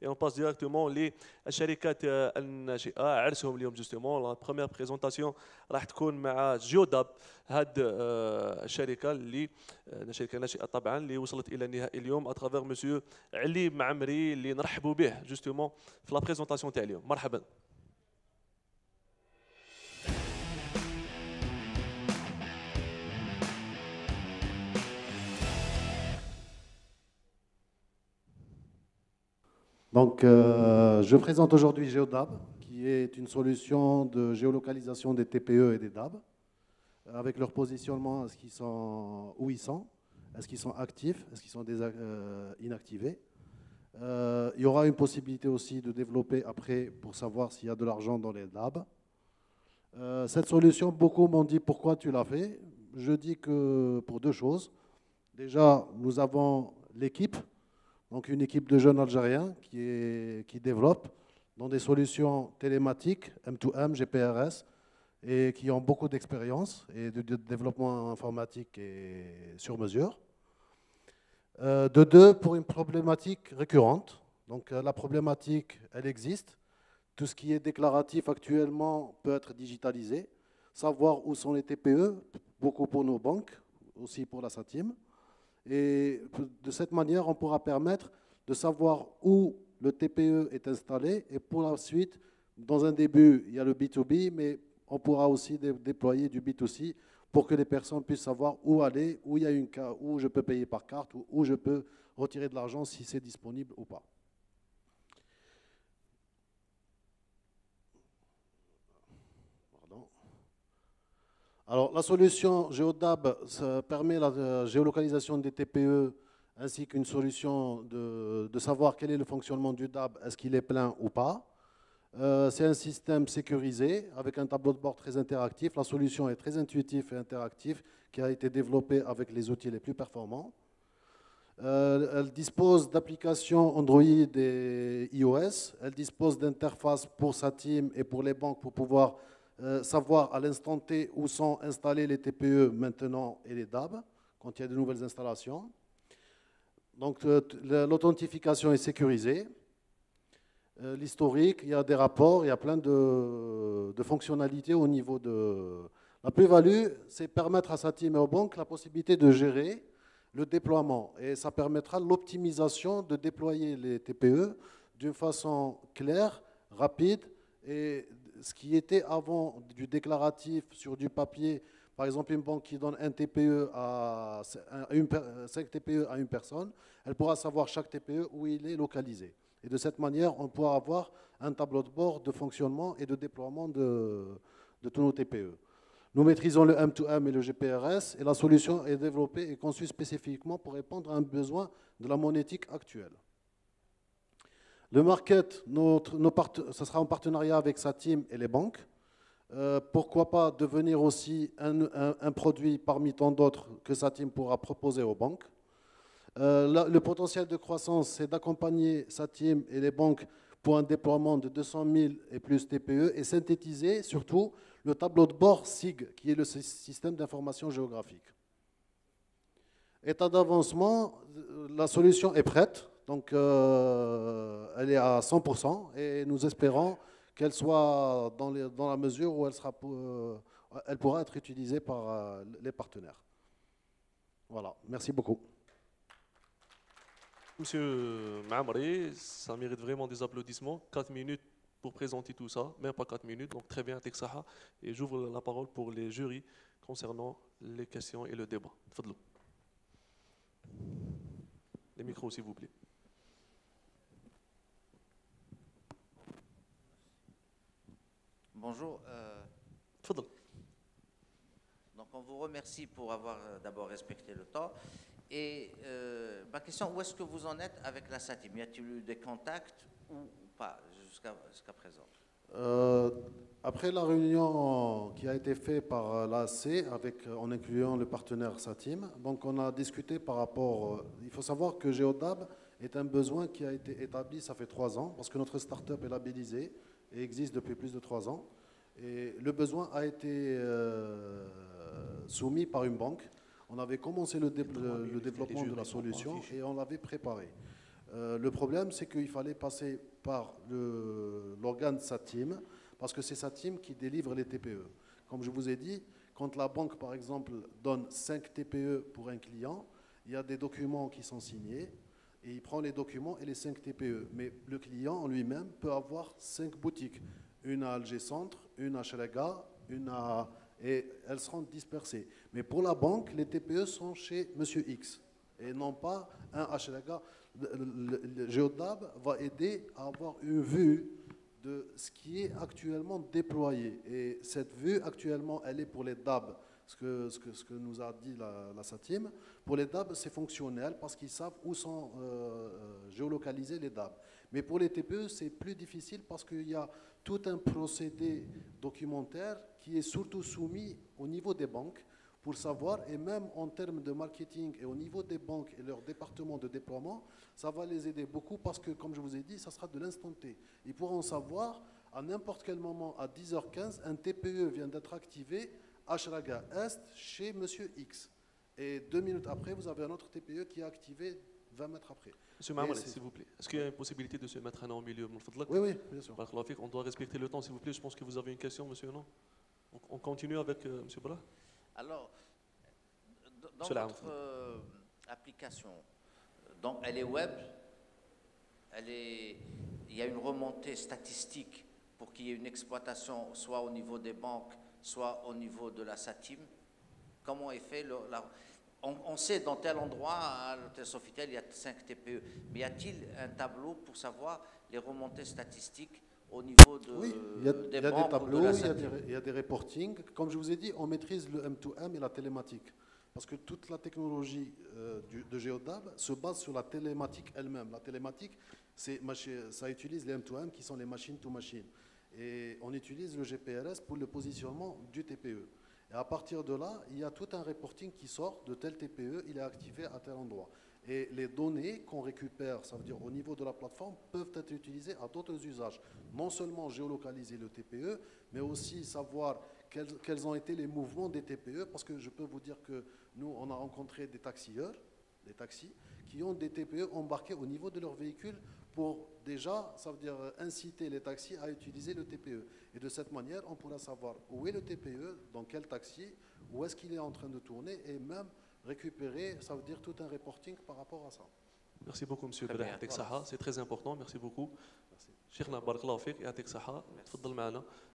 Et on passe directement للشركات الناشئة عرسهم اليوم جوستومون. لا بروميير بريزونطاسيون راح تكون مع جوداب، هاد الشركة اللي شركة ناشئة طبعا اللي وصلت إلى النهائي اليوم اترافير مسيو علي معمري اللي نرحبوا به جوستومون في لا بريزونطاسيون تاع اليوم. مرحبا. Donc, je présente aujourd'hui Geodab, qui est une solution de géolocalisation des TPE et des DAB, avec leur positionnement, est-ce qu'ils sont, où ils sont, est-ce qu'ils sont actifs, est-ce qu'ils sont inactivés. Il y aura une possibilité aussi de développer après pour savoir s'il y a de l'argent dans les DAB. Cette solution, beaucoup m'ont dit pourquoi tu l'as fait. Je dis que pour deux choses. Déjà, nous avons l'équipe. Donc une équipe de jeunes Algériens qui développe dans des solutions télématiques, M2M, GPRS, et qui ont beaucoup d'expérience et de développement informatique et sur mesure. De deux, pour une problématique récurrente. Donc la problématique, elle existe. Tout ce qui est déclaratif actuellement peut être digitalisé. Savoir où sont les TPE, beaucoup pour nos banques, aussi pour la SATIM. Et de cette manière, on pourra permettre de savoir où le TPE est installé. Et pour la suite, dans un début, il y a le B2B, mais on pourra aussi déployer du B2C pour que les personnes puissent savoir où aller, où il y a où je peux payer par carte, ou où je peux retirer de l'argent si c'est disponible ou pas. Alors, la solution Geodab ça permet la géolocalisation des TPE ainsi qu'une solution de savoir quel est le fonctionnement du DAB, est-ce qu'il est plein ou pas. C'est un système sécurisé avec un tableau de bord très interactif. La solution est très intuitive et interactive qui a été développée avec les outils les plus performants. Elle dispose d'applications Android et iOS. Elle dispose d'interfaces pour sa team et pour les banques pour pouvoir savoir à l'instant T où sont installés les TPE maintenant et les DAB quand il y a de nouvelles installations. Donc l'authentification est sécurisée. L'historique, il y a des rapports, il y a plein de fonctionnalités au niveau de... La plus-value, c'est permettre à sa team et aux banques la possibilité de gérer le déploiement. Et ça permettra l'optimisation de déployer les TPE d'une façon claire, rapide et ce qui était avant du déclaratif sur du papier, par exemple une banque qui donne un TPE à 5 TPE à une personne, elle pourra savoir chaque TPE où il est localisé. Et de cette manière, on pourra avoir un tableau de bord de fonctionnement et de déploiement de tous nos TPE. Nous maîtrisons le M2M et le GPRS et la solution est développée et conçue spécifiquement pour répondre à un besoin de la monétique actuelle. Le market, ce sera en partenariat avec sa team et les banques. Pourquoi pas devenir aussi un produit parmi tant d'autres que sa team pourra proposer aux banques. Le potentiel de croissance, c'est d'accompagner sa team et les banques pour un déploiement de 200 000 et plus TPE et synthétiser surtout le tableau de bord SIG, qui est le système d'information géographique. État d'avancement, la solution est prête. Donc, elle est à 100% et nous espérons qu'elle soit dans la mesure où elle pourra être utilisée par les partenaires. Voilà, merci beaucoup. Monsieur Mamri, ça mérite vraiment des applaudissements. 4 minutes pour présenter tout ça, même pas 4 minutes, donc très bien, Teksaha. Et j'ouvre la parole pour les jurys concernant les questions et le débat. Fadlou. Les micros, s'il vous plaît. Bonjour. Donc on vous remercie pour avoir d'abord respecté le temps. Et ma question, où est-ce que vous en êtes avec la SATIM? Y a-t-il eu des contacts ou pas jusqu'à présent? Après la réunion qui a été faite par l'AC, en incluant le partenaire SATIM, donc on a discuté par rapport... il faut savoir que Geodab est un besoin qui a été établi, ça fait 3 ans, parce que notre start-up est labellisée et existe depuis plus de 3 ans. Et le besoin a été soumis par une banque. On avait commencé le développement de la solution et on l'avait préparé. Le problème, c'est qu'il fallait passer par l'organe SATIM, parce que c'est SATIM qui délivre les TPE. Comme je vous ai dit, quand la banque, par exemple, donne 5 TPE pour un client, il y a des documents qui sont signés, et il prend les documents et les 5 TPE. Mais le client en lui-même peut avoir 5 boutiques. Une à Alger Centre, une à Chalaga, et elles seront dispersées. Mais pour la banque, les TPE sont chez Monsieur X, et non pas un à Chalaga. Le Géodab va aider à avoir une vue de ce qui est actuellement déployé. Et cette vue, actuellement, elle est pour les DAB, ce que nous a dit la SATIM. Pour les DAB, c'est fonctionnel parce qu'ils savent où sont géolocalisés les DAB. Mais pour les TPE, c'est plus difficile parce qu'il y a tout un procédé documentaire qui est surtout soumis au niveau des banques pour savoir, et même en termes de marketing et au niveau des banques et leur département de déploiement, ça va les aider beaucoup parce que, comme je vous ai dit, ça sera de l'instant T. Ils pourront savoir à n'importe quel moment, à 10h15, un TPE vient d'être activé à Chalaga Est chez Monsieur X. Et 2 minutes après, vous avez un autre TPE qui est activé 20 mètres après. Monsieur Mahamoud, s'il vous plaît, est-ce qu'il y a une possibilité de se mettre un an au milieu? Oui, oui, bien sûr. On doit respecter le temps, s'il vous plaît. Je pense que vous avez une question, monsieur, non? On continue avec monsieur Bala. Alors, dans votre application, donc elle est web, il y a une remontée statistique pour qu'il y ait une exploitation soit au niveau des banques, soit au niveau de la SATIM. Comment est fait on sait dans tel endroit, à l'hôtel Sofitel, il y a 5 TPE, mais y a-t-il un tableau pour savoir les remontées statistiques au niveau de, oui, il y a des tableaux, il y a des reportings. Comme je vous ai dit, on maîtrise le M2M et la télématique. Parce que toute la technologie de Géodab se base sur la télématique elle-même. La télématique, ça utilise les M2M qui sont les machine-to-machine. Et on utilise le GPRS pour le positionnement du TPE. Et à partir de là, il y a tout un reporting qui sort de tel TPE, il est activé à tel endroit. Et les données qu'on récupère, ça veut dire au niveau de la plateforme, peuvent être utilisées à d'autres usages. Non seulement géolocaliser le TPE, mais aussi savoir quels ont été les mouvements des TPE, parce que je peux vous dire que nous, on a rencontré des taxieurs, des taxis, qui ont des TPE embarqués au niveau de leur véhicule pour déjà, ça veut dire inciter les taxis à utiliser le TPE. Et de cette manière, on pourra savoir où est le TPE, dans quel taxi, où est-ce qu'il est en train de tourner, et même récupérer, ça veut dire tout un reporting par rapport à ça. Merci beaucoup, monsieur Bala. C'est très important. Merci beaucoup. Cheikhna, barakallahu fik. Yatik saha. Tfaddal معنا.